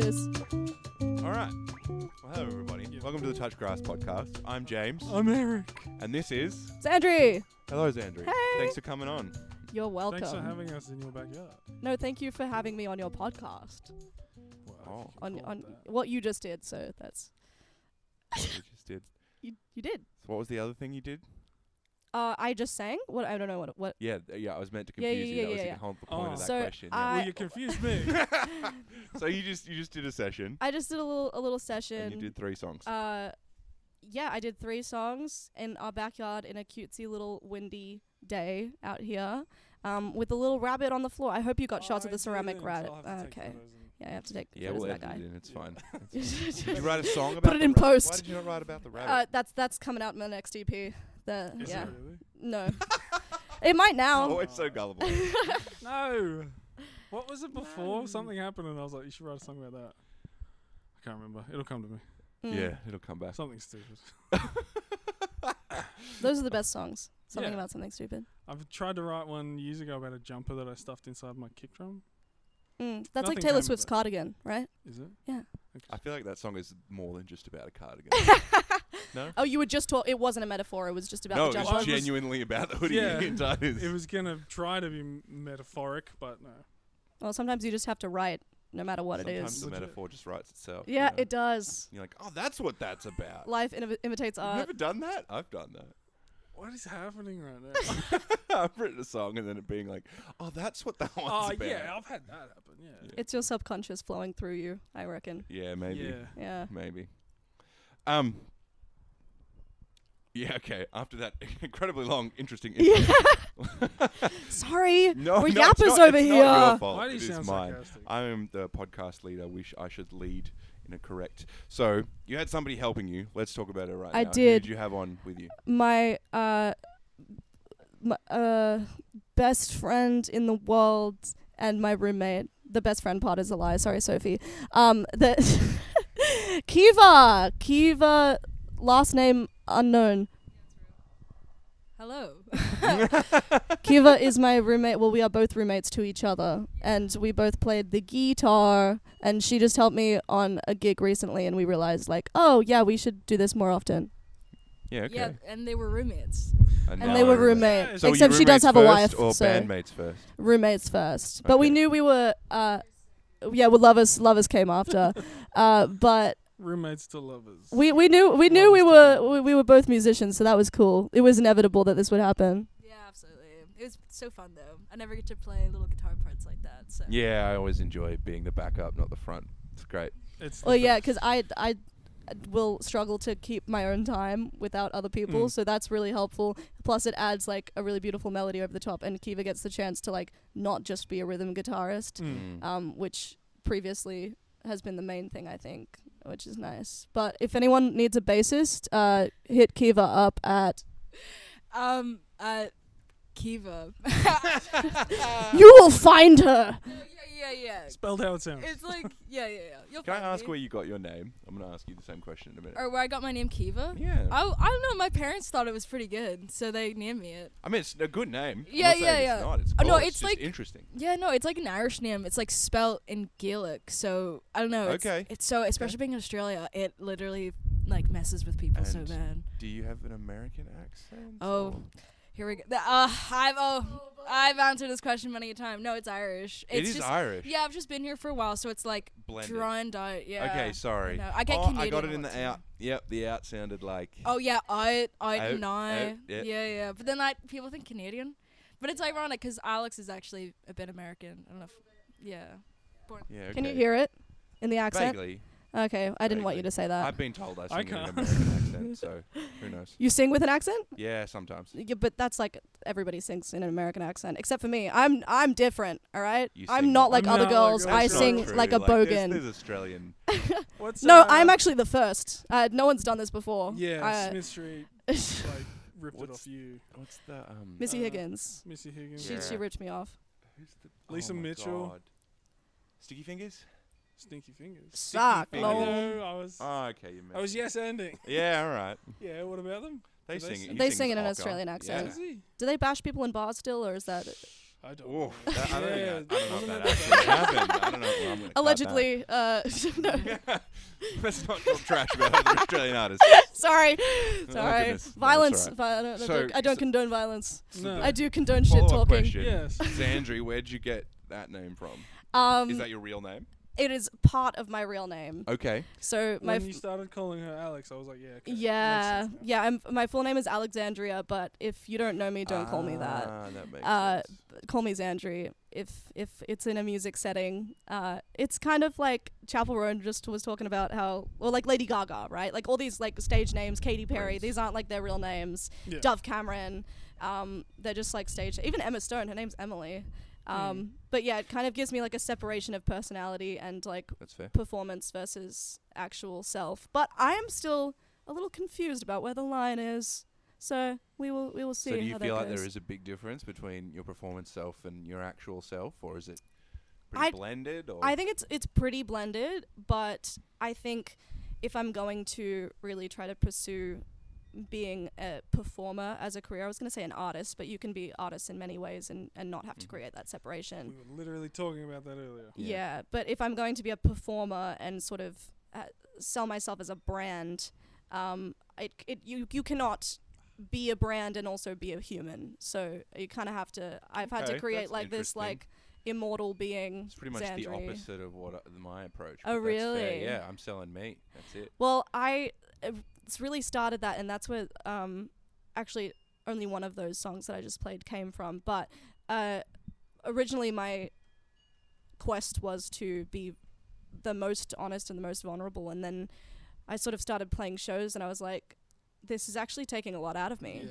this. All right. Well, hello, everybody. Welcome to the Touch Grass podcast. I'm James. I'm Eric. And this is... Xandri. Hello, Xandri. Hey. Thanks for coming on. You're welcome. Thanks for having us in your backyard. No, thank you for having me on your podcast. Wow. On what you just did, so that's... What you just did. You did. So what was the other thing you did? I just sang? What? I don't know what... Yeah, I was meant to Yeah, confuse you. That was yeah. the whole point of that So question. I- Well, you confused me. So you just did a session. I just did a little session. And you did 3 songs. Yeah, I did 3 songs in our backyard in a cutesy little windy day out here, with a little rabbit on the floor. I hope you got shots of the ceramic rabbit. Okay. Yeah, I have to take Yeah, photos we'll of that edit guy. it in. It's fine. Did you write a song about Put it in the rabbit? post. Why did you not write about the rabbit? That's coming out in my next EP. Is Yeah. it really? No. It might now. Always so gullible. No. What was it before? Something happened and I was like, you should write a song about that. I can't remember. It'll come to me. Yeah, it'll come back. Something stupid. Those are the best songs. Something Yeah. about something stupid. I've tried to write one years ago about a jumper that I stuffed inside my kick drum. That's Nothing like came Taylor of Swift's it. Cardigan, right? Is it? Yeah. I feel like that song is more than just about a cardigan. No? Oh, you were just it wasn't a metaphor. It was just about No, the it jumper. was genuinely about the hoodie. Yeah. It It was going to try to be metaphoric, but no. Well, sometimes you just have to write, no matter what it Sometimes is. the metaphor just writes itself. Yeah, you know? it does. You're like, oh, that's what that's about. Life imitates You've art. never done that? I've done that. What is happening right now? I've written a song and then it being like, oh, that's what that one's Oh, about. yeah, I've had that happen, yeah. It's your subconscious flowing through you, I reckon. Yeah, maybe. Yeah. Yeah. Maybe. Yeah, okay. After that incredibly long, interesting intro. Sorry. No, We're no, yappers it's not, over it's here. not your fault. Why do you It is sound mine. sarcastic? I am the podcast leader. I should lead in a correct. So, you had somebody helping you. Let's talk about it right now. I Who did. did you have on with you? My best friend in the world and my roommate. The best friend part is a lie. Sorry, Sophie. The Kiva, last name unknown. Hello. Kiva is my roommate. Well, we are both roommates to each other, and we both played the guitar. And she just helped me on a gig recently, and we realized, like, oh yeah, we should do this more often. Yeah, okay. Yeah, and they were roommates. And they were roommates, So except you she does have a roommates wife. first or So bandmates first? roommates first, but we Okay. knew we were. Yeah, well, lovers came after, but Roommates to lovers. we knew we were both musicians, so that was cool. It was inevitable that this would happen. Yeah, absolutely. It was so fun though. I never get to play little guitar parts like that. So Yeah, I always enjoy being the backup, not the front. It's great. It's Well, yeah, because I will struggle to keep my own time without other people, so that's really helpful. Plus, it adds like a really beautiful melody over the top, and Kiva gets the chance to like not just be a rhythm guitarist, which previously has been the main thing, I think, which is nice. But if anyone needs a bassist, hit Kiva up at Kiva. You will find her. Yeah. spelled how it sounds. It's like yeah. You'll Can I find ask me. where you got your name? I'm going to ask you the same question in a minute. Or where I got my name Kiva? Yeah. I don't know. My parents thought it was pretty good, so they named me it. I mean, it's a good name. I'm Yeah, not saying yeah. It's not. It's Oh, no, cool. it's just like- interesting. Yeah, no, it's like an Irish name. It's like spelt in Gaelic, so I don't know. Okay. It's so, especially being in Australia, it literally like messes with people so And bad. Do you have an American accent? Oh, or- here we go. I've answered this question many a time. No, it's Irish. It It's is just, Irish. Yeah, I've just been here for a while, so it's like Blended. drawn out. Yeah. Okay, sorry. I get I Canadian got it a in lot the too. out. Yep, the out sounded like. Oh yeah, out, Out, now. out, yeah. Yeah. But then people think Canadian, but it's ironic because Alex is actually a bit American. I don't know. Yeah. Okay. Can you hear it in the accent? Vaguely. Okay, I didn't want you Vaguely. to say that. I've been told I I sing in an can't. American accent, so who knows? You sing with an accent? Yeah, sometimes. Yeah, but that's like everybody sings in an American accent, except for me. I'm different, all right? You I'm sing not not like like other us. girls. That's I not sing True, like a bogan. There's Australian. What's No, I'm actually the first. No one's done this before. Yeah, Smith Street like ripped it What's- off you. What's the Missy Uh, Higgins. Missy Higgins. She Yeah. ripped me off. Who's the Lisa oh my Mitchell. God. Sticky Fingers? Stinky fingers. Suck, Fingers. I lol. know, I was Okay, you I was yes ending. Yeah, all right. Yeah, what about them? They Do they sing. sing? You They sing in an Ocker. Australian accent. Does he? Do they bash people in bars still, or is that? I don't Oof, know. I don't know Yeah, if that wasn't actually it that happened. I don't know. I'm gonna Allegedly, no. Let's not talk trash about other Australian artists. Sorry. goodness. No, Violence. that's all I don't So- condone violence. No. I do condone shit Follow-up talking. question. Yes. Xandri, where'd you get that name from? Is that your real name? It is part of my real name. Okay. So my When you started calling her Alex, I was like, yeah, okay. yeah, Makes sense now. yeah. My full name is Alexandria, but if you don't know me, don't call me that. That makes sense. Call me Xandri if it's in a music setting. It's kind of like Chapel Roan just was talking about how, or like Lady Gaga, right? Like all these like stage names, Katy Perry. Right. These aren't like their real names. Yeah. Dove Cameron. They're just like stage. Even Emma Stone, her name's Emily. But yeah, it kind of gives me like a separation of personality and like That's fair. performance versus actual self. But I am still a little confused about where the line is. So we will see. So do you how feel that like goes. there is a big difference between your performance self and your actual self, or is it pretty blended? Or I think it's pretty blended, but I think if I'm going to really try to pursue being a performer as a career, I was going to say an artist, but you can be artist in many ways and not have to create that separation. We were literally talking about that earlier. Yeah, but if I'm going to be a performer and sort of sell myself as a brand, you cannot be a brand and also be a human. So you kind of have to. I've had to Okay, create that's like this interesting. like immortal being. It's pretty much Xandri. the opposite of what my approach. Oh, but that's fair. really? Yeah, I'm selling me. That's it. Well, it's really started that, and that's where actually only one of those songs that I just played came from. But originally my quest was to be the most honest and the most vulnerable, and then I sort of started playing shows, and I was like, this is actually taking a lot out of me.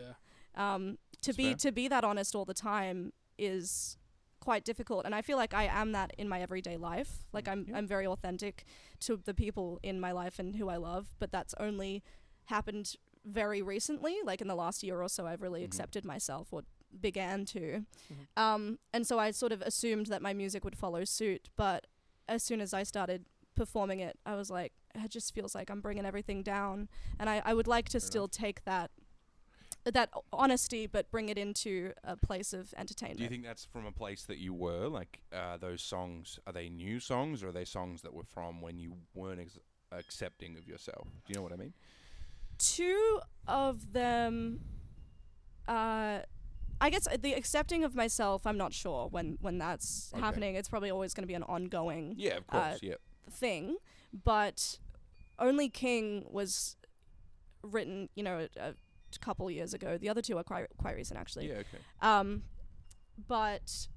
Yeah. To be that honest all the time is quite difficult, and I feel like I am that in my everyday life. Like I'm very authentic to the people in my life and who I love, but that's only happened very recently. Like in the last year or so, I've really accepted myself, or began to. And so I sort of assumed that my music would follow suit, but as soon as I started performing it, I was like, it just feels like I'm bringing everything down, and I would like to still take that honesty, but bring it into a place of entertainment. Do you think that's from a place that you were? Like, those songs, are they new songs, or are they songs that were from when you weren't accepting of yourself? Do you know what I mean? Two of them, I guess the accepting of myself, I'm not sure when that's happening. It's probably always going to be an ongoing Yeah, of course, thing. But Only King was written, a couple years ago. The other two are quite recent, actually. Yeah, okay. But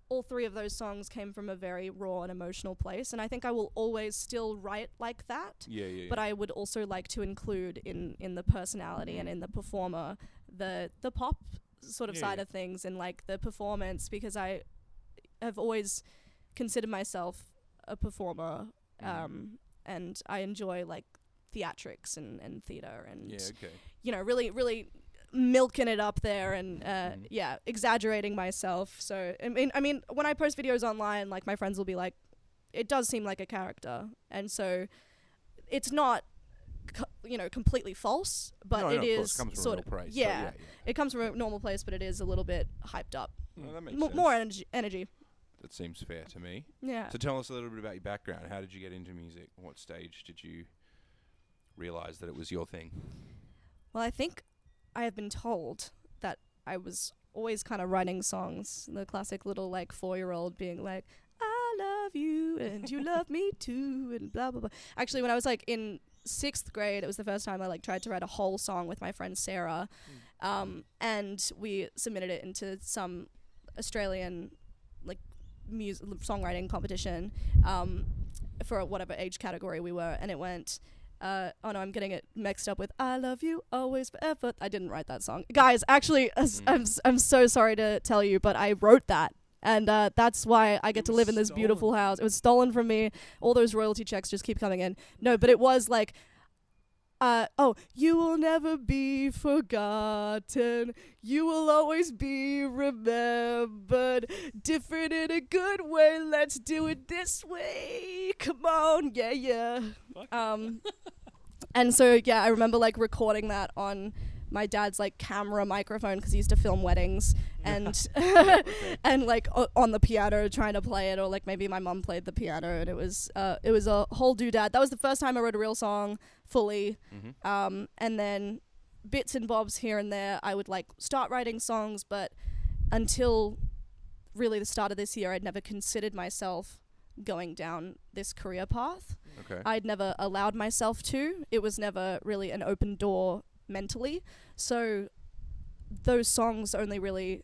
all three of those songs came from a very raw and emotional place, and I think I will always still write like that. Yeah. But I would also like to include in the personality and in the performer the pop sort of side of things, and like the performance, because I have always considered myself a performer, and I enjoy like theatrics and theater, and really really milking it up there, and exaggerating myself. So I mean when I post videos online, like my friends will be like, it does seem like a character, and so it's not completely false, but it is sort of place, it comes from a normal place, but it is a little bit hyped up. Well, that makes sense. More energy. That seems fair to me. Yeah. So tell us a little bit about your background. How did you get into music? What stage did you realize that it was your thing? Well, I think I have been told that I was always kind of writing songs. The classic little like 4-year-old being like, I love you and you love me too, and blah blah blah. Actually, when I was like in 6th grade, it was the first time I like tried to write a whole song with my friend Sarah, and we submitted it into some Australian like songwriting competition for whatever age category we were, and it went oh no, I'm getting it mixed up with I love you always forever. I didn't write that song, guys. Actually, I'm so sorry to tell you, but I wrote that, and that's why I get to live in this beautiful house. It was stolen from me. All those royalty checks just keep coming in. No, but it was like, you will never be forgotten. You will always be remembered. Different in a good way. Let's do it this way. Come on, yeah. And so I remember like recording that on my dad's like camera microphone because he used to film weddings, and and like on the piano trying to play it, or like maybe my mum played the piano, and it was a whole doodad. That was the first time I wrote a real song fully. And then bits and bobs here and there I would like start writing songs, but until really the start of this year I'd never considered myself going down this career path. I'd never allowed myself to. It was never really an open door mentally, so those songs only really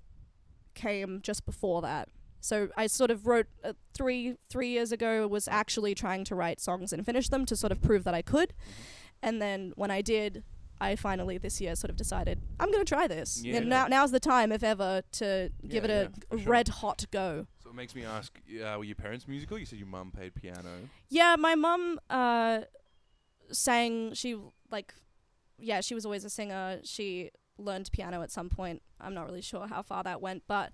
came just before that. So I sort of wrote 3 years ago, was actually trying to write songs and finish them to sort of prove that I could. And then when I did, I finally this year sort of decided I'm going to try this. And now's the time, if ever, to give it a red hot go. So it makes me ask, were your parents musical? You said your mum played piano. Yeah, my mum sang. She was always a singer. She learned piano at some point. I'm not really sure how far that went, but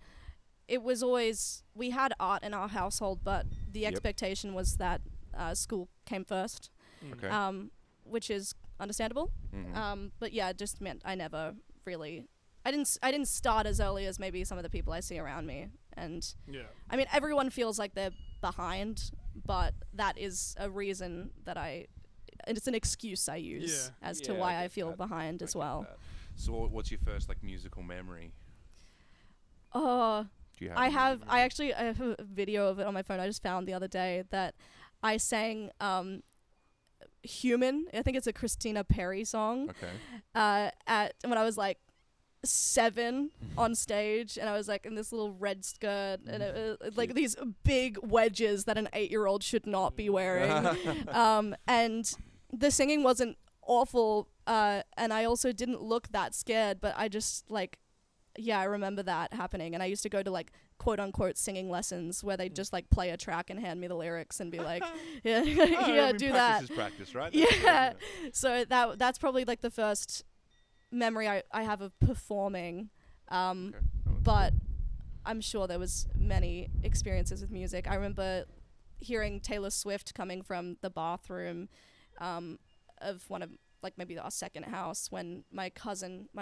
it was always, we had art in our household, but the expectation was that school came first, which is understandable. But yeah, it just meant I never really, I didn't start as early as maybe some of the people I see around me. And I mean, everyone feels like they're behind, but that is a reason that it's an excuse I use as to why I feel behind as well. So what's your first like musical memory? I have a video of it on my phone I just found the other day that I sang Human. I think it's a Christina Perri song. When I was like 7 on stage, and I was like in this little red skirt, and it was like these big wedges that an 8-year-old should not be wearing. And the singing wasn't awful, and I also didn't look that scared, but I just like, I remember that happening. And I used to go to like quote unquote singing lessons where they'd just like play a track and hand me the lyrics and be like, do that. Practice is practice, right? So that's probably like the first memory I have of performing. But I'm sure there was many experiences with music. I remember hearing Taylor Swift coming from the bathroom of one of like maybe our second house when my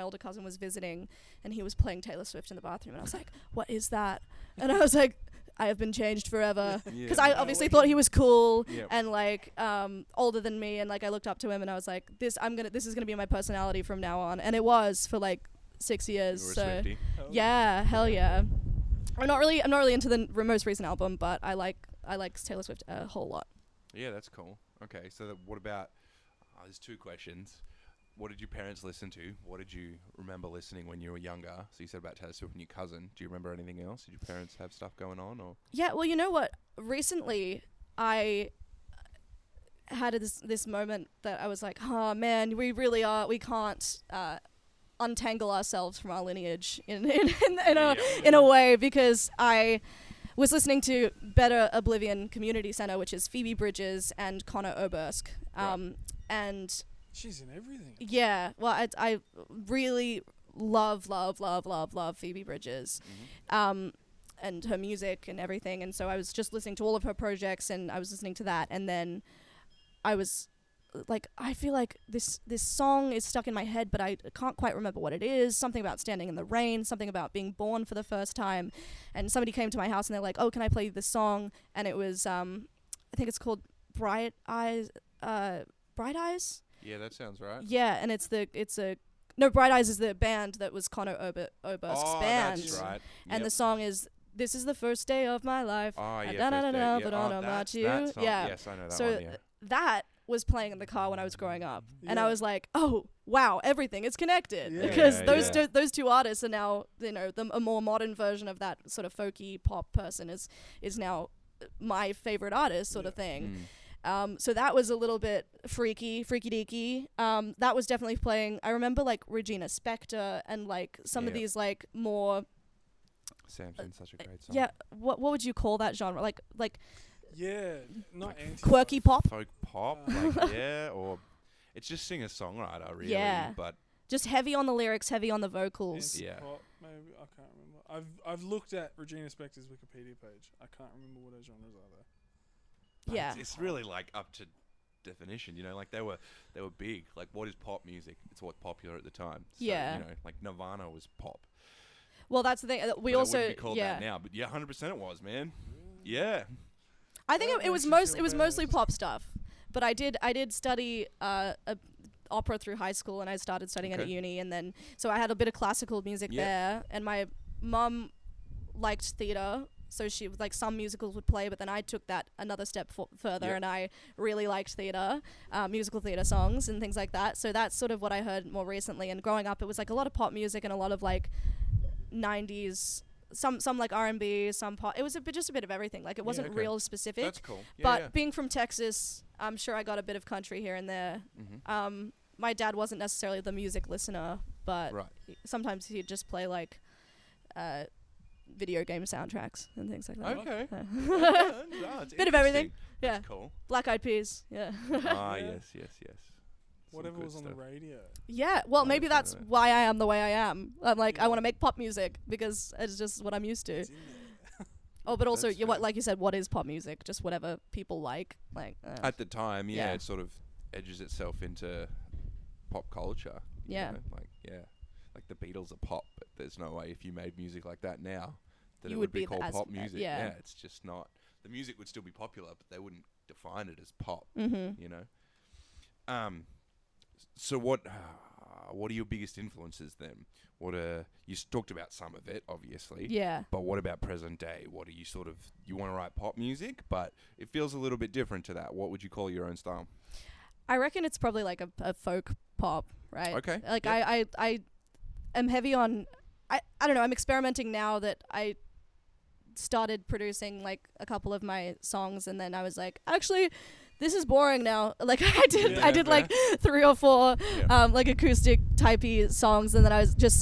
older cousin was visiting, and he was playing Taylor Swift in the bathroom, and I was like, what is that? And I was like, I have been changed forever, because I obviously thought he was cool and like older than me, and like I looked up to him, and I was like, this is gonna be my personality from now on. And it was for like 6 years. You were so a Swiftie. hell yeah. I'm not really into the most recent album, but I like Taylor Swift a whole lot. Yeah, that's cool. Okay, so what about? There's 2 questions. What did your parents listen to? What did you remember listening when you were younger? So you said about Taylor Swift and your cousin. Do you remember anything else? Did your parents have stuff going on? Or yeah, well, you know what? Recently, I had this moment that I was like, oh man, we really are. We can't untangle ourselves from our lineage in a way, because I was listening to Better Oblivion Community Center, which is Phoebe Bridgers and Connor Oberst. And she's in everything. Yeah, well, I really love Phoebe Bridgers, and her music and everything. And so I was just listening to all of her projects, and I was listening to that, and then I was like, I feel like this song is stuck in my head, but I can't quite remember what it is. Something about standing in the rain, something about being born for the first time. And somebody came to my house and they're like, oh, can I play this song? And it was, I think it's called Bright Eyes. Bright Eyes? Yeah, that sounds right. Yeah, and Bright Eyes is the band that was Connor Oberst's band. That's right. And the song is, this is the first day of my life. Oh, yeah, but I don't know about you. That song. Yeah. Yes, I know that so one, yeah. That was playing in the car when I was growing up, and I was like, "Oh, wow, everything is connected." Because those two artists are now, a more modern version of that sort of folky pop person is now my favorite artist, sort of thing. So that was a little bit freaky deaky. That was definitely playing. I remember like Regina Spektor and like some of these like more. Samson's such a great song. Yeah, what would you call that genre? Like. Yeah, not like quirky pop. Folk pop, or it's just singer-songwriter, really. Yeah, but just heavy on the lyrics, heavy on the vocals. Pop, maybe, I can't remember. I've looked at Regina Spektor's Wikipedia page. I can't remember what her genres are though. Yeah, it's really like up to definition. You know, like they were big. Like, what is pop music? It's what's popular at the time. So, Yeah. You know, like Nirvana was pop. Well, that's the thing. We But also it wouldn't be called that now, but yeah, 100% it was, man. Yeah. I think That it was makes you feel mostly bad. pop stuff. But I did study opera through high school, and I started studying it at Okay. uni, and then so I had a bit of classical music Yeah. there, and my mum liked theater. So she was like, some musicals would play, but then I took that another step further, Yep. and I really liked theater, musical theater songs and things like that. So that's sort of what I heard more recently. And growing up, it was like a lot of pop music and a lot of like 90s, some like R&B, some pop. It was just a bit of everything. Like it wasn't okay. real specific. That's cool. Yeah, But yeah. being from Texas, I'm sure I got a bit of country here and there. Mm-hmm. My dad wasn't necessarily the music listener, but Right. sometimes he'd just play like video game soundtracks and things like that. Okay. Yeah. No, it's Bit of everything. interesting. Yeah. That's cool. Black Eyed Peas. Yeah. Ah, Yeah. yes. Some Whatever good was on the stuff. radio. Yeah. Well, I maybe understand that's that. why I am the way I am. I'm like, I Yeah. want to make pop music because it's just what I'm used to. It's in there. Oh, but also, That's what fair. like you said, what is pop music? Just whatever people like. Like. At the time, yeah, Yeah. it sort of edges itself into pop culture. you Yeah. know, like the Beatles are pop, but there's no way if you made music like that now that You it would would be be called as- pop music. yeah. It's just not. The music would still be popular, but they wouldn't define it as pop. Mm-hmm. You know. So what are your biggest influences then? You talked about some of it, obviously. Yeah. But what about present day? What are you you want to write pop music, but it feels a little bit different to that. What would you call your own style? I reckon it's probably like a folk pop, right? Okay. Like Yep. I am heavy on. I don't know. I'm experimenting now that I started producing like a couple of my songs, and then I was like, actually, this is boring now. Like I did Yeah, like 3 or 4 Yeah. like acoustic typey songs, and then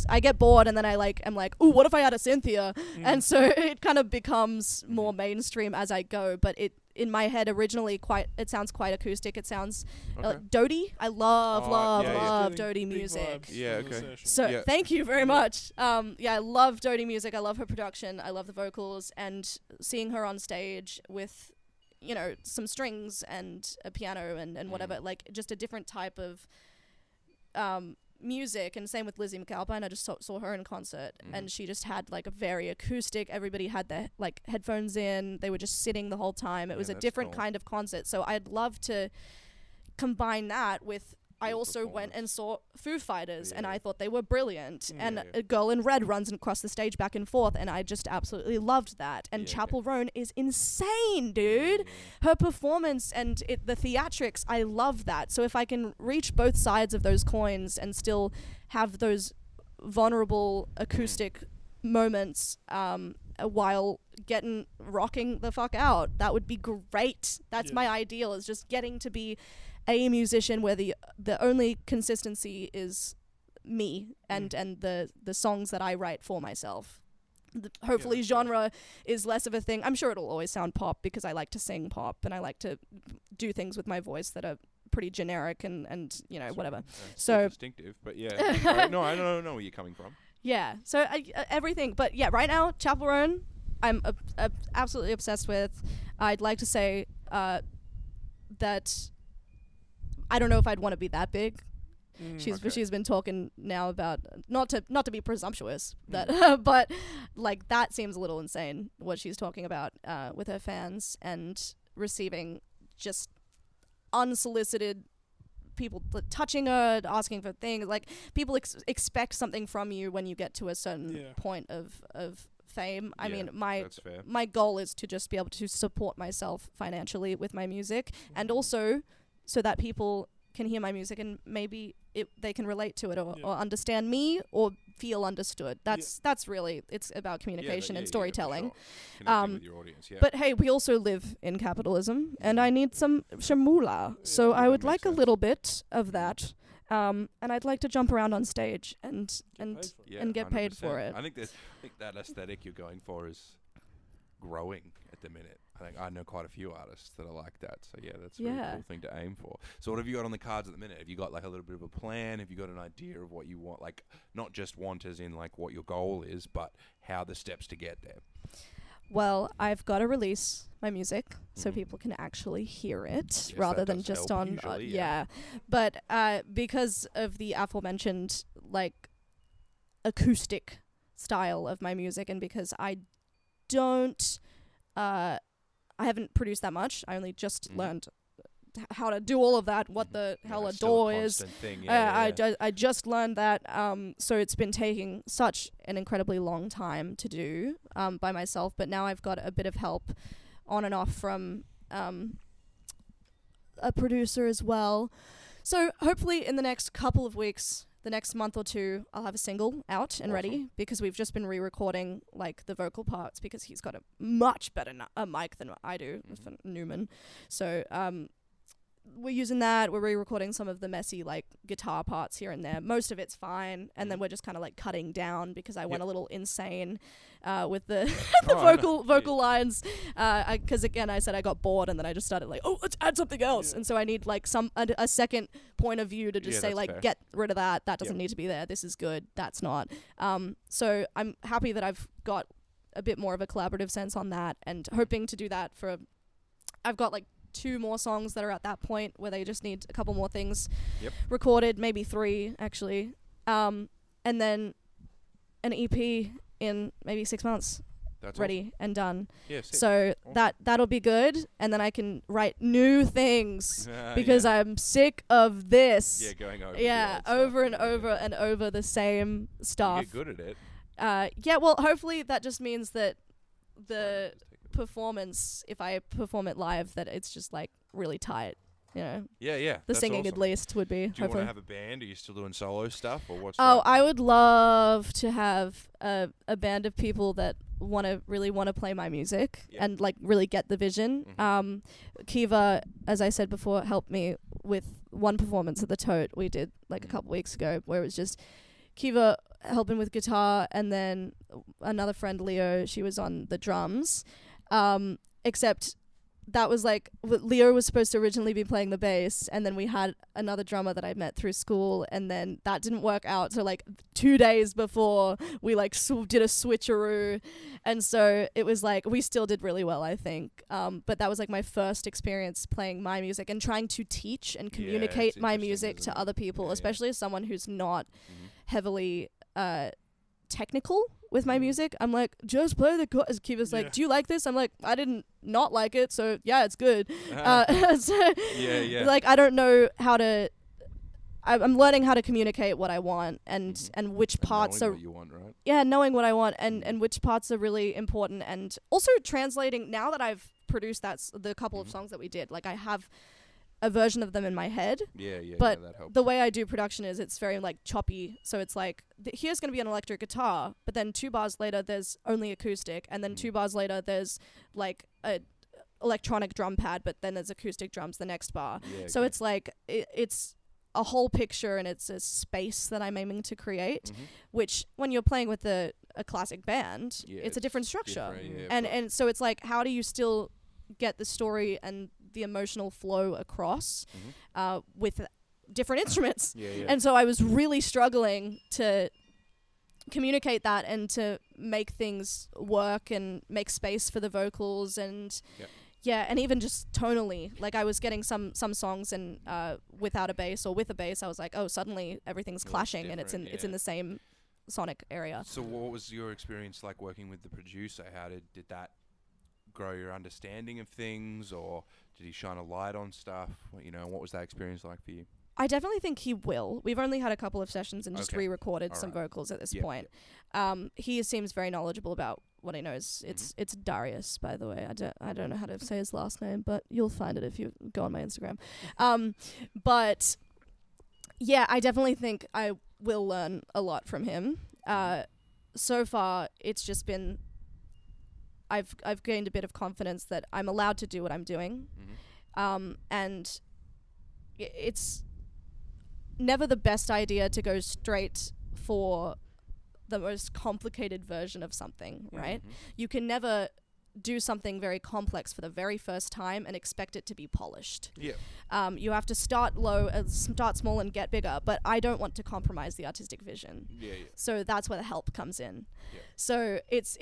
I get bored, and then I'm like, ooh, what if I had a Cynthia? And so it kind of becomes more mainstream as I go, but in my head originally it sounds quite acoustic. It sounds Okay. Doty. I love Oh, yeah, yeah. love Feeling Doty big music. vibes Yeah, from the okay. session. So Yeah. thank you very much. Yeah, I love Doty music. I love her production. I love the vocals, and seeing her on stage with, you know, some strings and a piano and whatever, like just a different type of music. And same with Lizzie McAlpine. I just saw her in concert, and she just had like a very acoustic. Everybody had their like headphones in. They were just sitting the whole time. It Yeah, was a that's different cool. kind of concert. So I'd love to combine that with. I Good also went and performance. saw Foo Fighters, and Yeah. I thought they were brilliant. Yeah. And Yeah. a girl in red runs across the stage back and forth, and I just absolutely loved that. And Yeah, okay. Chapel Roan is insane, dude. Her performance and the theatrics, I love that. So if I can reach both sides of those coins and still have those vulnerable acoustic moments while rocking the fuck out, that would be great. That's Yeah. my ideal, is just getting to be a musician where the only consistency is me and the songs that I write for myself. Hopefully that's fair. genre is less of a thing. I'm sure it'll always sound pop because I like to sing pop and I like to do things with my voice that are pretty generic and you know, whatever. Still So- distinctive, but yeah. Right, no, I don't know where you're coming from. Yeah, so everything. But yeah, right now, Chapel Roan, I'm absolutely obsessed with. I'd like to say that I don't know if I'd want to be that big. She's been talking now about not to be presumptuous, that but like that seems a little insane what she's talking about with her fans and receiving just unsolicited people touching her, asking for things. Like people expect something from you when you get to a certain point of fame. I Yeah, mean, that's fair. my goal is to just be able to support myself financially with my music, and also so that people can hear my music and maybe they can relate to it or understand me or feel understood. That's really, it's about communication and storytelling. For sure. Connecting with your audience, yeah. But hey, we also live in capitalism, and I need some shamula. So Yeah, I that would makes like a sense. little bit of that. And I'd like to jump around on stage and Yeah, get paid for 100%. it. I think that aesthetic you're going for is growing at the minute. I think I know quite a few artists that are like that. So yeah, that's a really Yeah. cool thing to aim for. So what have you got on the cards at the minute? Have you got like a little bit of a plan? Have you got an idea of what you want? Like not just want as in like what your goal is, but how the steps to get there. Well, I've got to release my music so Mhm. people can actually hear it Yes, rather that than does just help on usually, yeah. But because of the aforementioned like acoustic style of my music, and because I don't I haven't produced that much. I only just Mhm. learned how to do all of that, what Mhm. the Yeah, hell a it's still door is. constant thing, yeah. I just learned that, so it's been taking such an incredibly long time to do by myself, but now I've got a bit of help on and off from a producer as well. So hopefully in the next couple of weeks, the next month or two, I'll have a single out and ready, Awesome. because we've just been re-recording like the vocal parts, because he's got a much better a mic than I do, Mhm. for Newman. So we're using that. We're re-recording some of the messy like guitar parts here and there. Most of it's fine, and then Mhm. we're just kind of like cutting down, because I went Yep. a little insane with the Oh, I know. vocal lines. Because again, I said I got bored, and then I just started like, oh, let's add something else. Yeah. And so I need like a second point of view to just Yeah, say that's like, fair. get rid of that. That doesn't Yep. need to be there. This is good. That's not. So I'm happy that I've got a bit more of a collaborative sense on that, and hoping to do that for. I've got like 2 more songs that are at that point where they just need a couple more things Yep. recorded, maybe 3 actually, and then an EP in maybe 6 months, That's ready and done. Awesome. Yeah, sick. So Awesome. that'll be good, and then I can write new things because yeah. I'm sick of this. Yeah, going over. the Yeah, old stuff, over and yeah, over yeah. and over the same You stuff. get good at it. Yeah, well, hopefully that just means that the Sorry, just take a- performance, if I perform it live, that it's just like really tight. You know, Yeah, yeah. the that's singing awesome. at least would be. Do you want hopefully. to have a band? Are you still doing solo stuff, or what's? Oh, that? I would love to have a band of people that really want to play my music Yeah. and like really get the vision. Mhm. Kiva, as I said before, helped me with one performance at the Tote we did like a Mhm. couple weeks ago, where it was just Kiva helping with guitar, and then another friend, Leo, she was on the drums. Except that was like Leo was supposed to originally be playing the bass, and then we had another drummer that I met through school, and then that didn't work out. So like 2 days before we like did a switcheroo, and so it was like we still did really well, I think. But that was like my first experience playing my music and trying to teach and Yeah, communicate it's my interesting, music isn't to it? other people, Yeah, yeah. especially as someone who's not Mhm. heavily technical with my Mhm. music. I'm like, just play the chords. Kiva's like, Yeah. do you like this? I'm like, I didn't not like it, so yeah, it's good. So, Yeah, yeah. like, I don't know how to. I'm learning how to communicate what I want, and Mhm. and which And parts knowing are what you want, right? yeah, knowing what I want, and Mhm. which parts are really important, and also translating. Now that I've produced the couple of Mhm. songs that we did, like I have a version of them in my head. Yeah, yeah. But yeah, that helps. The way I do production is it's very like choppy. So it's like here's going to be an electric guitar, but then 2 bars later there's only acoustic, and then Mhm. 2 bars later there's like a electronic drum pad, but then there's acoustic drums the next bar. Yeah, So okay. it's like it's a whole picture, and it's a space that I'm aiming to create, Mhm. which when you're playing with a classic band, Yeah, it's a different structure. different, yeah, and but- and so it's like, how do you still get the story and the emotional flow across Mhm. with different instruments? Yeah, yeah. And so I was really struggling to communicate that and to make things work and make space for the vocals, and Yep. yeah, and even just tonally, like I was getting some songs, and without a bass or with a bass, I was like, oh, suddenly everything's Yeah, it's clashing, and it's in different, the same sonic area. So what was your experience like working with the producer? How did that grow your understanding of things, or did he shine a light on stuff? What was that experience like for you? I definitely think he will. We've only had a couple of sessions and just Okay. re-recorded All some right. vocals at this Yep, point. He seems very knowledgeable about what he knows. It's Darius, by the way. I don't know how to say his last name, but you'll find it if you go on my Instagram. But yeah, I definitely think I will learn a lot from him. So far, it's just been I've gained a bit of confidence that I'm allowed to do what I'm doing. Mhm. And it's never the best idea to go straight for the most complicated version of something, right? Mhm. You can never do something very complex for the very first time and expect it to be polished. Yeah. You have to start low, start small and get bigger, but I don't want to compromise the artistic vision. Yeah, yeah. So that's where the help comes in. Yeah. So it's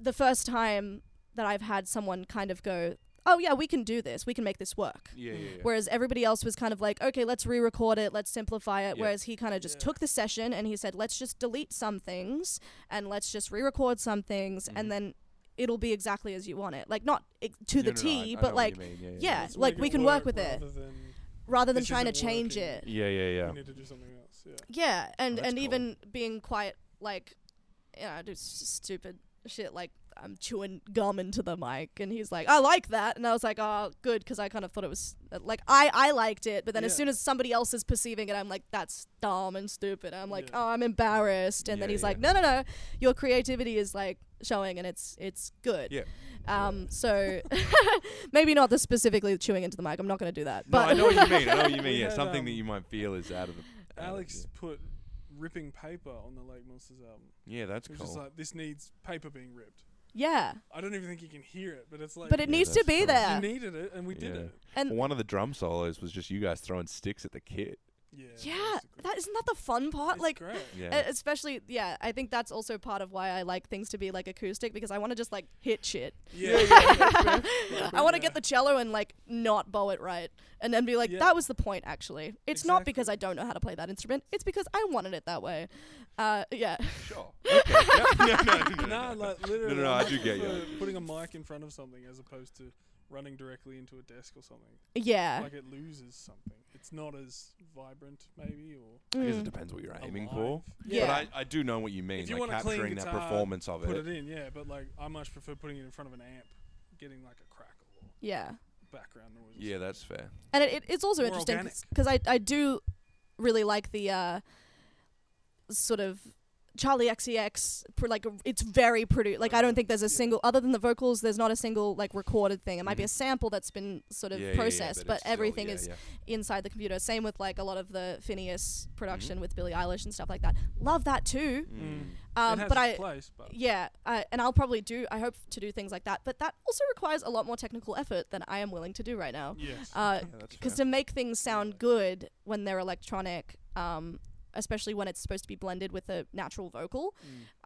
the first time that I've had someone kind of go, oh yeah, we can do this, we can make this work. Yeah. Whereas everybody else was kind of like, okay, let's re-record it, let's simplify it. Yeah. Whereas he kind of just took the session and he said, let's just delete some things and let's just re-record some things and then it'll be exactly as you want it. Like not to the T, but like, Let's like make we it can work with rather it than rather than this trying to isn't change working. it. Yeah. we need to do something else. Yeah. Yeah, and That's cool. even being quite like, I do stupid shit like I'm chewing gum into the mic, and he's like, I like that, and I was like, oh, good, because I kind of thought it was like I liked it, but then as soon as somebody else is perceiving it, I'm like, that's dumb and stupid. And I'm like, oh, I'm embarrassed, and then he's like, no, your creativity is like showing, and it's good. Yeah. So maybe not the specifically chewing into the mic. I'm not going to do that. No, But I know what you mean. I know what you mean. We Yeah, had, something that you might feel is out of the. Alex put ripping paper on the Lake Monsters album. Yeah, that's Which cool. is like, this needs paper being ripped. yeah, I don't even think you can hear it, but it's like. but it needs to that's be cool. there. You needed it, and we did it. And Well, one of the drum solos was just you guys throwing sticks at the kit. Yeah. yeah, basically. isn't that the fun part? It's Like, great. Yeah. especially, I think that's also part of why I like things to be like acoustic, because I want to just like hit shit. Yeah. I want to get the cello and like not bow it right, and then be like, that was the point. Actually, it's not because I don't know how to play that instrument. It's because I wanted it that way. Yeah. Sure. Okay. No, like literally. No, I'm I do much get you. prefer putting a mic in front of something as opposed to running directly into a desk or something. Yeah. Like it loses something. It's not as vibrant, maybe, or I guess it depends what you're aiming for. alive. Yeah. But I do know what you mean. If you like want a clean capturing that guitar, performance of put it. it in, yeah. But like, I much prefer putting it in front of an amp, getting like a crackle or Yeah. background noise. Yeah, that's fair. And it's also More interesting organic. because I do really like the sort of Charlie XCX, like it's very produced. Like I don't think there's a single, other than the vocals, there's not a single like recorded thing. It might be a sample that's been sort of processed, but it's still- everything is inside the computer. Same with like a lot of the Phineas production with Billie Eilish and stuff like that. Love that too. It has But its place, but and I'll probably I hope to do things like that. But that also requires a lot more technical effort than I am willing to do right now. yes. that's Because fair. to make things sound good when they're electronic, especially when it's supposed to be blended with a natural vocal,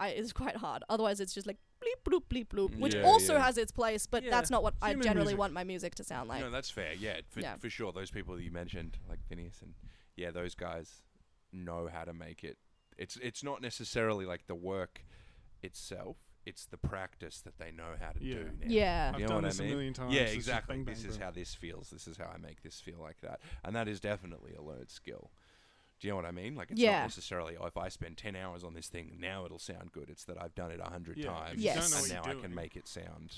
it's quite hard. Otherwise, it's just like bleep bloop bleep bloop, which Yeah, also yeah. has its place, but Yeah, that's not what I human generally music. want my music to sound like. No, that's fair. Yeah, Yeah. for sure. Those people that you mentioned, like Phineas and those guys know how to make it. It's not necessarily like the work itself. It's the practice that they know how to Yeah. do now. Yeah. I've You know done what this I a mean? million times. Yeah, It's just exactly. bang, This bang, is bang. how this feels. This is how I make this feel like that. And that is definitely a learned skill. Do you know what I mean? Like, it's Yeah. not necessarily, if I spend 10 hours on this thing, now it'll sound good. It's that I've done it 100 Yeah, if times. you Yes. don't know And what now you're I can doing. make it sound.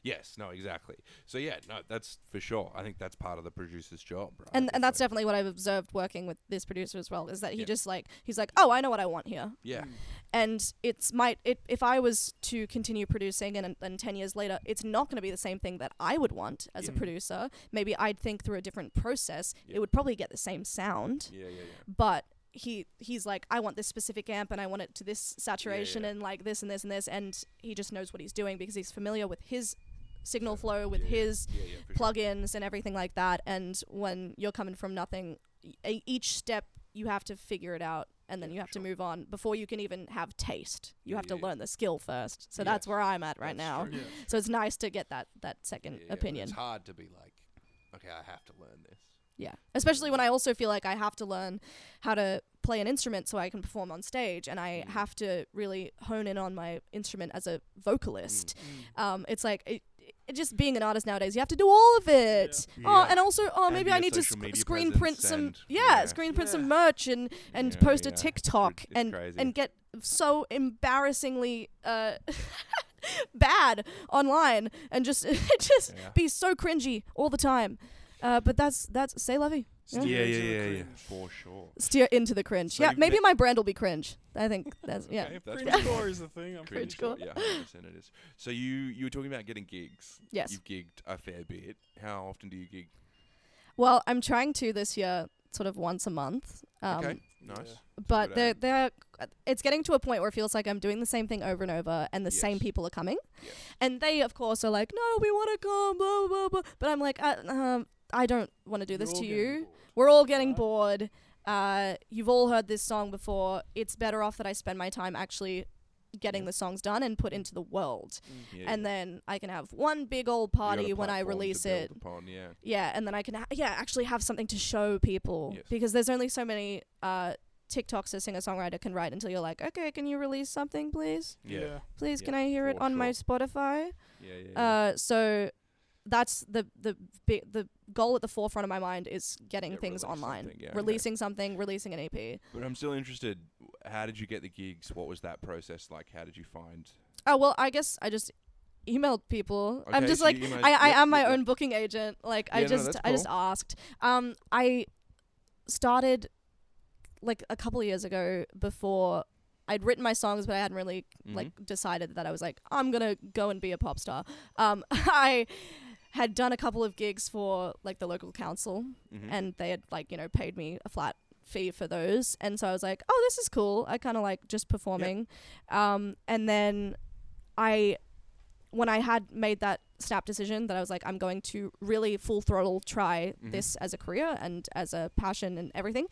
Yes, no, exactly. So, no, that's for sure. I think that's part of the producer's job, right? And It's that's like- definitely what I've observed working with this producer as well, is that he Yeah. just like, he's like, oh, I know what I want here. Yeah. And if I was to continue producing and 10 years later, it's not going to be the same thing that I would want as a producer. Maybe I'd think through a different process. Yeah. It would probably get the same sound, Yeah. but he's like, I want this specific amp and I want it to this saturation and like this and this and this, and he just knows what he's doing because he's familiar with his signal flow, with his for sure. plugins and everything like that. And when you're coming from nothing, each step you have to figure it out, and then you have to move on before you can even have taste. You have to learn the skill first. So that's where I'm at right now. That's true. Yeah. So it's nice to get that second but opinion. It's hard to be like, okay, I have to learn this. Yeah, especially when I also feel like I have to learn how to play an instrument so I can perform on stage, and I have to really hone in on my instrument as a vocalist. It's like it just being an artist nowadays, you have to do all of it. Oh, and also, And maybe be I a need to social media screen presence print some, and- screen print some Yeah. merch and Yeah, post a yeah. TikTok It's and crazy. get so embarrassingly bad online and just Yeah. be so cringy all the time. But that's say lovey. Yeah. Steer into the Yeah, cringe. for sure. Steer into the cringe. So yeah, you've maybe met- my brand will be cringe. I think that's Okay, if that's Cringe core is the thing. I'm pretty Cringe sure. core. Yeah, 100% it is. So you were talking about getting gigs. Yes. You've gigged a fair bit. How often do you gig? Well, I'm trying to this year, sort of once a month. Okay, nice. But good they're it's getting to a point where it feels like I'm doing the same thing over and over, and the same Yes. people are coming. Yes. And they, of course, are like, no, we want to come, blah, blah, blah. But I'm like, I don't want to do this You're to getting you. bored. We're all getting Right. bored. You've all heard this song before. It's better off that I spend my time actually getting the songs done and put into the world. Yeah, And then I can have one big old party when I release it. Yeah. Yeah, and then I can actually have something to show people, Yes. because there's only so many TikToks a singer-songwriter can write until you're like, okay, can you release something, please? Yeah. Please, Yeah, can I hear it for on my sure. Spotify? Yeah. So that's the goal at the forefront of my mind is getting Yeah, things release online, something, yeah, okay. releasing something, releasing an EP. But I'm still interested. How did you get the gigs? What was that process like? How did you find? Oh well, I guess I just emailed people. I'm Okay, just so like you emailed- I yep, am my yep, own yep. booking agent. Like Yeah, I no, just that's I just cool. asked. I started like a couple of years ago before I'd written my songs, but I hadn't really like decided that I was like, I'm gonna go and be a pop star. I had done a couple of gigs for like the local council, and they had like, you know, paid me a flat fee for those, and so I was like, oh, this is cool. I kind of like just performing. And then when I had made that snap decision that I was like, I'm going to really full throttle try this as a career and as a passion and everything,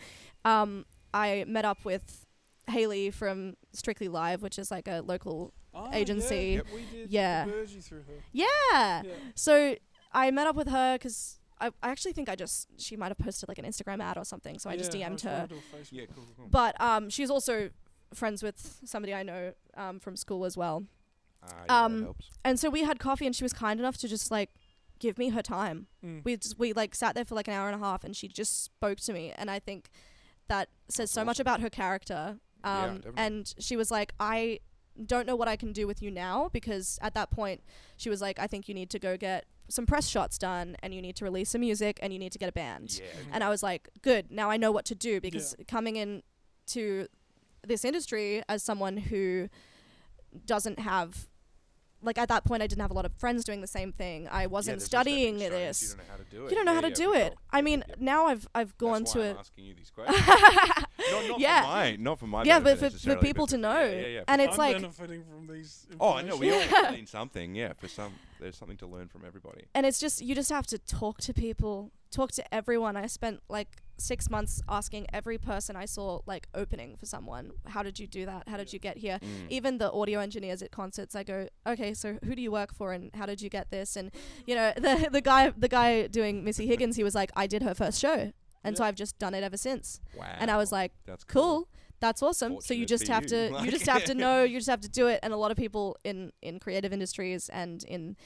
I met up with Hayley from Strictly Live, which is like a local agency. We did Yeah. the Virgie through her. Yeah. Yeah. So I met up with her because I actually think she might have posted like an Instagram ad or something. So I just DM'd her. Yeah, cool. But she's also friends with somebody I know from school as well. Yeah, that helps. And so we had coffee, and she was kind enough to just like give me her time. We like sat there for like an hour and a half, and she just spoke to me, and I think that says so much about her character. Definitely. And she was like, I don't know what I can do with you now, because at that point she was like, I think you need to go get some press shots done, and you need to release some music, and you need to get a band. Yeah. And I was like, good, now I know what to do, because coming in to this industry as someone who doesn't have, like, at that point I didn't have a lot of friends doing the same thing. I wasn't studying this. You don't know how to do it. You don't know how to do for it. sure. I mean, Yep. now I've gone That's to why a I'm asking you these questions. Not for my yeah, but benefit for necessarily, people to know. Yeah, and I'm it's like, benefiting from these. oh, I know. We all information. learn something. Yeah, there's something to learn from everybody. and it's just, you just have to talk to people, talk to everyone. I spent like 6 months asking every person I saw, like, opening for someone, how did you do that? How did you get here? Even the audio engineers at concerts, I go, okay, so who do you work for, and how did you get this? And you know, the guy doing Missy Higgins, he was like, I did her first show, and so I've just done it ever since. Wow. And I was like, that's cool. That's awesome. So you Fortunate just for have you. to, Like- you just have to know, you just have to do it. And a lot of people in creative industries and in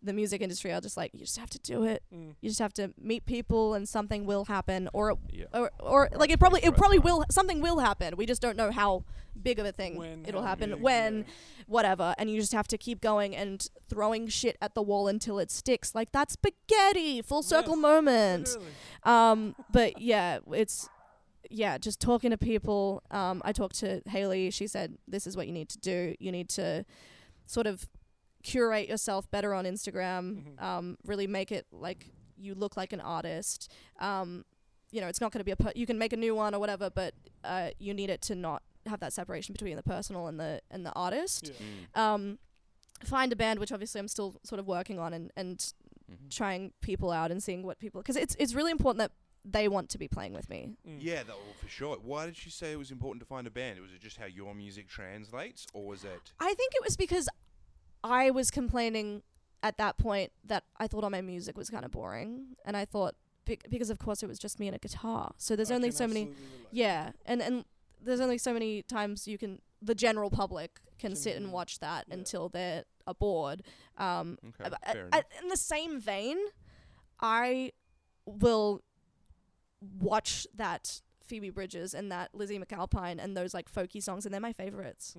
the music industry are just like, you just have to do it. You just have to meet people, and something will happen, or like it probably will, something will happen. We just don't know how big of a thing When, it'll how happen, big, when, yeah. whatever. And you just have to keep going and throwing shit at the wall until it sticks. Like that spaghetti full circle Yes, moment. literally. But yeah, it's, just talking to people. I talked to Hayley. She said, this is what you need to do. You need to sort of curate yourself better on Instagram, really make it like you look like an artist. You know, it's not going to be you can make a new one or whatever, but you need it to not have that separation between the personal and the artist. Find a band, which obviously I'm still sort of working on, and trying people out and seeing what people, because it's really important that they want to be playing with me. Yeah, for sure. Why did you say it was important to find a band? Was it just how your music translates, or was it? I think it was because I was complaining at that point that I thought all my music was kind of boring, and I thought because of course it was just me and a guitar, so there's only so many, and there's only so many times the general public can sit and watch that until they are bored. Okay, fair enough. In the same vein, I will watch that Phoebe Bridgers and that Lizzie McAlpine and those like folky songs, and they're my favorites.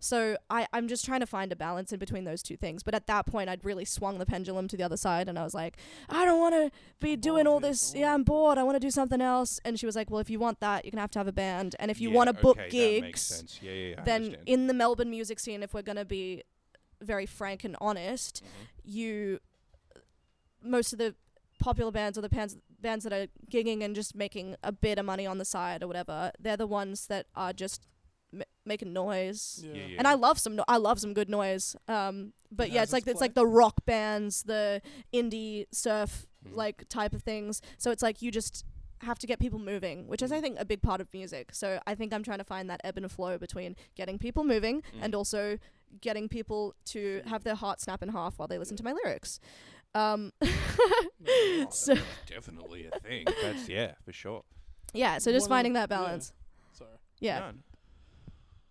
So I'm just trying to find a balance in between those two things. But at that point, I'd really swung the pendulum to the other side, and I was like, I don't want to be doing all this. Yeah, I'm bored. I want to do something else. And she was like, well, if you want that, you're gonna have to have a band, and if you want to book that gigs, makes sense. I then understand. in the Melbourne music scene, if we're gonna be very frank and honest, most of the popular bands, or the bands that are gigging and just making a bit of money on the side or whatever, they're the ones that are just making noise. And I love some good noise. But yeah, it's like the rock bands, the indie surf like type of things. So it's like you just have to get people moving, which is, I think, a big part of music. So I think I'm trying to find that ebb and flow between getting people moving and also getting people to have their heart snap in half while they listen to my lyrics. Oh, So that's definitely a thing. That's for sure. yeah, so just One of finding the- that balance. Sorry. Yeah. None.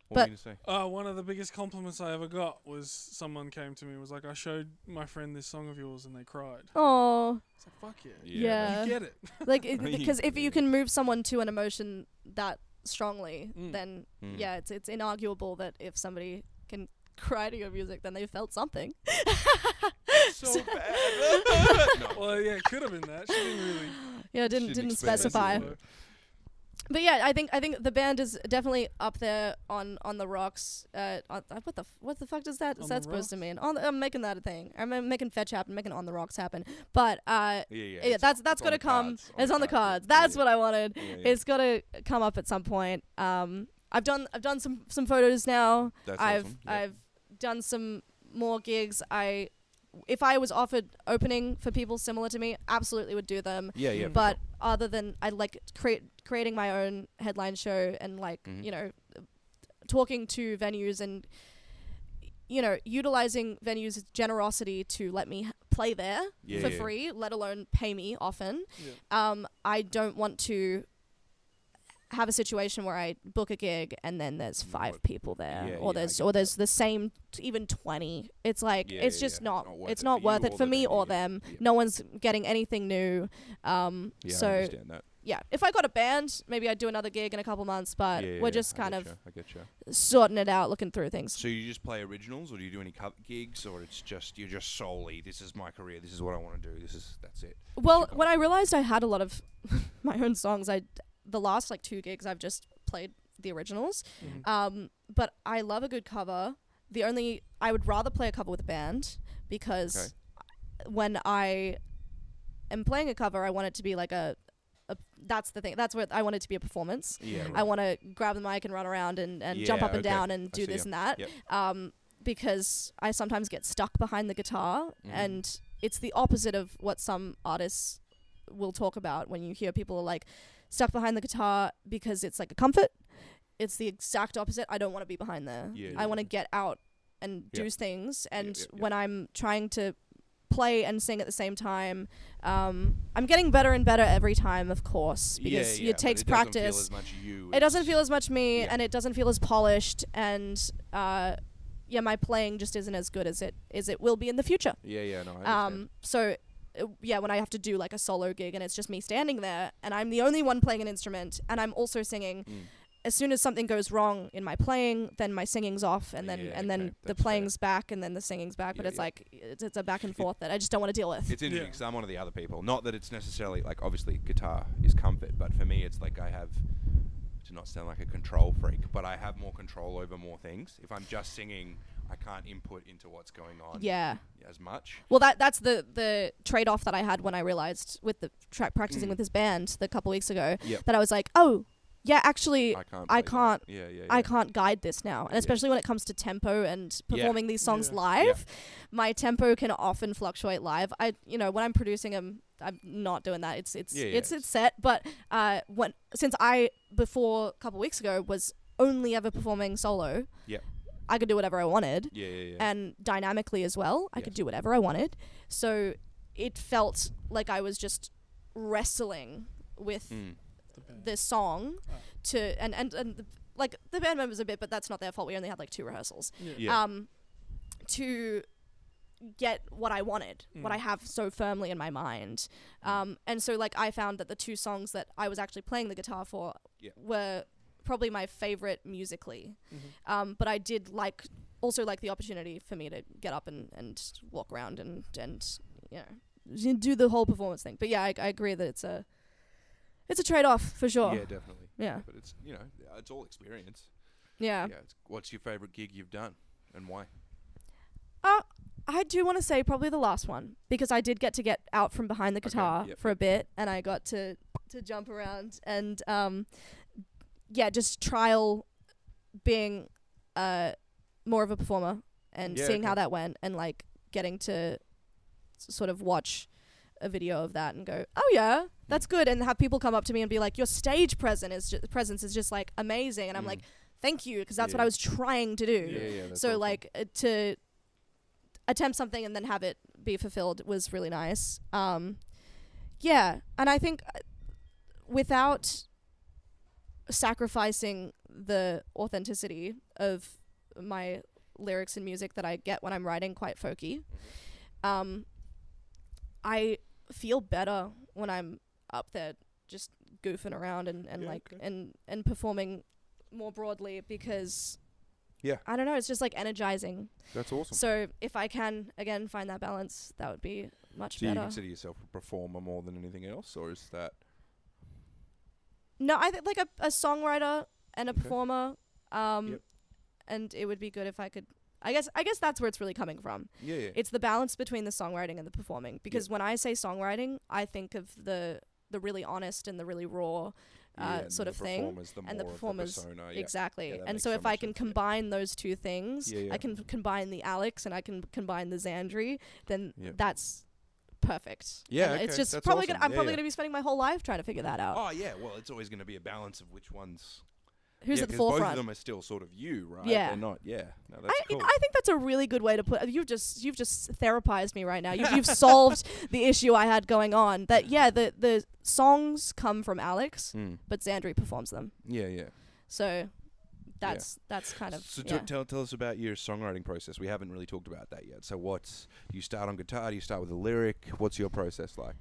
What But- were you gonna say? One of the biggest compliments I ever got was someone came to me and was like, I showed my friend this song of yours and they cried. Oh, It's like, fuck yeah. Yeah. You get it. like You because if you get can move someone to an emotion that strongly, then Mm. yeah, it's inarguable that if somebody can cry to your music, then they felt something. So bad. No. Well, yeah, it could have been that. She didn't really Yeah, Didn't didn't expect it. specify. specify. But yeah, I think the band is definitely up there on the rocks. What the fuck does that On is the that supposed to rocks? mean? I'm making that a thing. I'm making fetch happen, making on the rocks happen. But Yeah, that's it's gotta on the come. cards, It's on the cards. yeah. That's what I wanted. Yeah. It's gotta come up at some point. I've done some photos now. That's I've awesome. Yep. I've done some more gigs. If I was offered opening for people similar to me, absolutely would do them. Yeah. for But other than I like creating my own headline show and like Mhm. talking to venues and utilizing venues' generosity to let me play there Yeah, for yeah. free, let alone pay me often. Yeah. I don't want to have a situation where I book a gig and then there's 5 people there, Yeah, or yeah, I there's get the same even 20. It's like Yeah, it's yeah, just yeah. not It's not worth it it for for you me or or the venue. them. Yeah. No one's getting anything new. Yeah, I So understand that. yeah, if I got a band, maybe I'd do another gig in a couple months. But Yeah, we're yeah, just I kind of getcha, I getcha. sorting it out, looking through things. So you just play originals, or do you do any gigs, or you're just solely this is my career, this is what I want to do, that's it. Well, goal? when I realized I had a lot of my own songs, the last 2 gigs I've just played the originals. Mhm. But I love a good cover. I would rather play a cover with a band because when I am playing a cover, I want it to be like that's the thing. That's what I want it to be, a performance. Yeah. I want to grab the mic and run around and jump Yeah, up and okay. down and I do see this ya. and that. Yep. Because I sometimes get stuck behind the guitar, Mhm. and it's the opposite of what some artists will talk about when you hear people are like stuck behind the guitar because it's like a comfort. It's the exact opposite. I don't want to be behind there. Yeah, I yeah. want to get out and Yeah. do things. And yeah, yeah. when I'm trying to play and sing at the same time, I'm getting better and better every time, of course, because yeah, it takes but it doesn't feel practice. as much you It doesn't as- feel as much me, Yeah. and it doesn't feel as polished, and my playing just isn't as good as it will be in the future. Yeah, no, I understand. So when I have to do like a solo gig and it's just me standing there and I'm the only one playing an instrument and I'm also singing, as soon as something goes wrong in my playing, then my singing's off, and then Yeah, and then okay, the that's fair. playing's back, and then the singing's back. But Yeah, it's yeah. like it's a back and forth that I just don't want to deal with. It's interesting Yeah. because I'm one of the other people. Not that it's necessarily like, obviously guitar is comfort, but for me it's like I have, to not sound like a control freak, but I have more control over more things. If I'm just singing, I can't input into what's going on Yeah. as much. Well, that's the trade-off that I had when I realized with the track practicing with his band a couple weeks ago, Yep. that I was like, oh, yeah, actually, I can't. I play that. can't- Yeah. I can't guide this now. And Yeah. especially when it comes to tempo and performing these songs Yeah. live, my tempo can often fluctuate live. When I'm producing them, I'm not doing that. It's it's- set. But since I before a couple weeks ago was only ever performing solo, Yep. I could do whatever I wanted, Yeah. and dynamically as well, I could Yes. do whatever I wanted. So it felt like I was just wrestling with The band. this song Oh. like the band members a bit, but that's not their fault. We only had like 2 rehearsals. Yeah. To get what I wanted, what I have so firmly in my mind. And so like I found that the 2 songs that I was actually playing the guitar for were probably my favorite musically. But I did also like the opportunity for me to get up and walk around and do the whole performance thing. But yeah, I agree that it's a trade-off for sure. Yeah, definitely. Yeah. But it's it's all experience. Yeah. What's your favorite gig you've done, and why? I do want to say probably the last one, because I did get out from behind the guitar yep, for a bit, and I got to jump around and just trial being more of a performer and Yeah, seeing how okay. that went, and like getting to sort of watch a video of that and go, oh yeah, that's good. And have people come up to me and be like, your stage presence is just like amazing. And I'm like, thank you, because that's what I was trying to do. Yeah, that's so awesome. like to attempt something and then have it be fulfilled was really nice. Yeah, and I think without sacrificing the authenticity of my lyrics and music that I get when I'm writing quite folky, I feel better when I'm up there just goofing around and and performing more broadly, because I don't know, it's just like energizing. That's awesome. So if I can again find that balance, that would be much Do better. you consider yourself a performer more than anything else, or is that? No, I think like a songwriter and a performer, and it would be good if I could. I guess that's where it's really coming from. Yeah. It's the balance between the songwriting and the performing, because when I say songwriting, I think of the really honest and the really raw sort of thing, and the performers exactly. Yeah, and so if I can combine those two things, I can combine the Alex and I can combine the Xandri, then that's perfect. Yeah, and it's just that's probably awesome. I'm probably gonna be spending my whole life trying to figure that out. Oh yeah, well it's always going to be a balance of which ones. Who's at the 'cause forefront? both of them are still sort of you, right? Yeah. They're not. Yeah. No, that's cool. I think that's a really good way to put. You've just therapized me right now. You've solved the issue I had going on. That the songs come from Alex, but Xandri performs them. Yeah. So that's kind of. So tell us about your songwriting process. We haven't really talked about that yet. So do you start on guitar? Do you start with a lyric? What's your process like?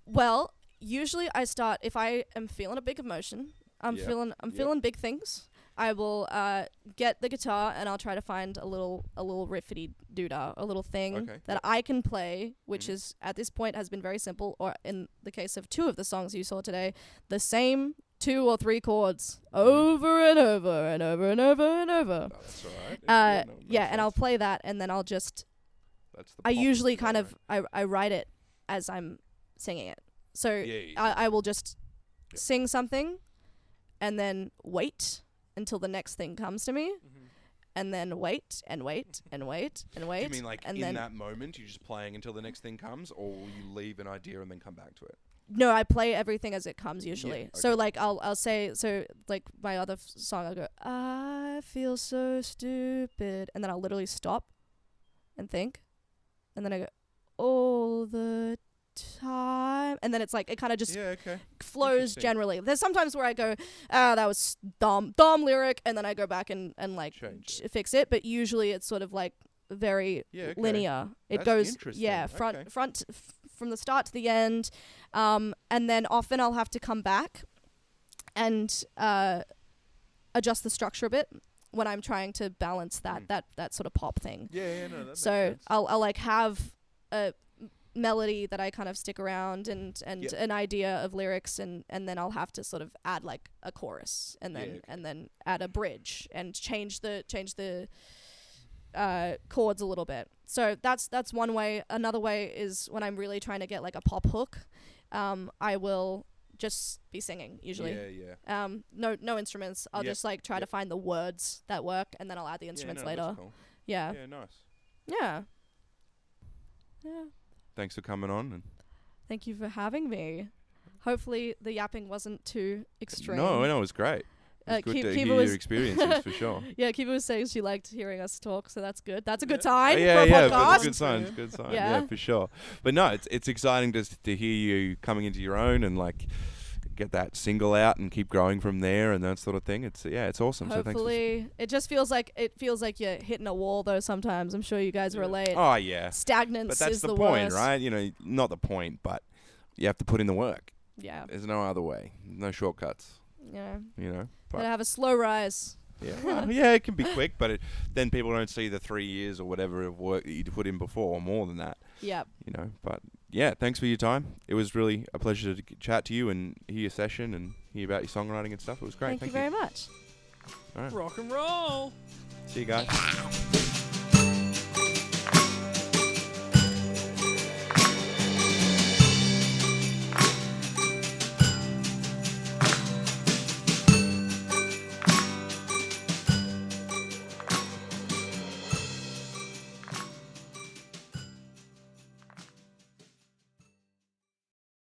Well, usually I start if I am feeling a big emotion. I'm feeling big things. I will get the guitar and I'll try to find a little riffity doodah, a little thing that I can play, which is at this point has been very simple. Or in the case of two of the songs you saw today, the same 2 or 3 chords over and over and over and over and over. Oh, that's all right. And I'll play that, and then I'll just. I usually kind of I write it as I'm singing it, so I will just sing something. And then wait until the next thing comes to me, and then wait and wait and wait and wait. Do you mean like in that moment you're just playing until the next thing comes, or will you leave an idea and then come back to it? No, I play everything as it comes usually. Yeah, okay. So like I'll say, so like my other song, I'll go, I feel so stupid, and then I'll literally stop and think, and then I go, all the time, and then it's like it kind of just flows generally. There's sometimes where I go, that was dumb lyric, and then I go back and like fix it, but usually it's sort of like very linear. It goes front from the start to the end, and then often I'll have to come back and adjust the structure a bit when I'm trying to balance that sort of pop thing. That makes so I'll like have a melody that I kind of stick around and an idea of lyrics, and then I'll have to sort of add like a chorus and then add a bridge and change the chords a little bit. So that's one way. Another way is when I'm really trying to get like a pop hook, I will just be singing usually. No instruments. I'll just like try to find the words that work, and then I'll add the instruments later. That's cool. Yeah, nice. Yeah. Thanks for coming on. And thank you for having me. Hopefully the yapping wasn't too extreme. No, it was great. It was good to hear your experiences for sure. Yeah, Kiva was saying she liked hearing us talk, so that's good. That's a good sign for a podcast. It's a good sign. Yeah, for sure. But no, it's exciting to hear you coming into your own and like get that single out and keep growing from there and that sort of thing. It's awesome. Hopefully, so it just feels like you're hitting a wall though. Sometimes I'm sure you guys relate. Oh yeah, stagnance. But that's is the point, right? You know, not the point, but you have to put in the work. Yeah, there's no other way. No shortcuts. Yeah, you know, gotta have a slow rise. Yeah, it can be quick, but then people don't see the 3 years or whatever of work that you put in before, or more than that. Yep. You know, but yeah, thanks for your time. It was really a pleasure to chat to you and hear your session and hear about your songwriting and stuff. It was great. Thank you very much. All right. Rock and roll. See you guys.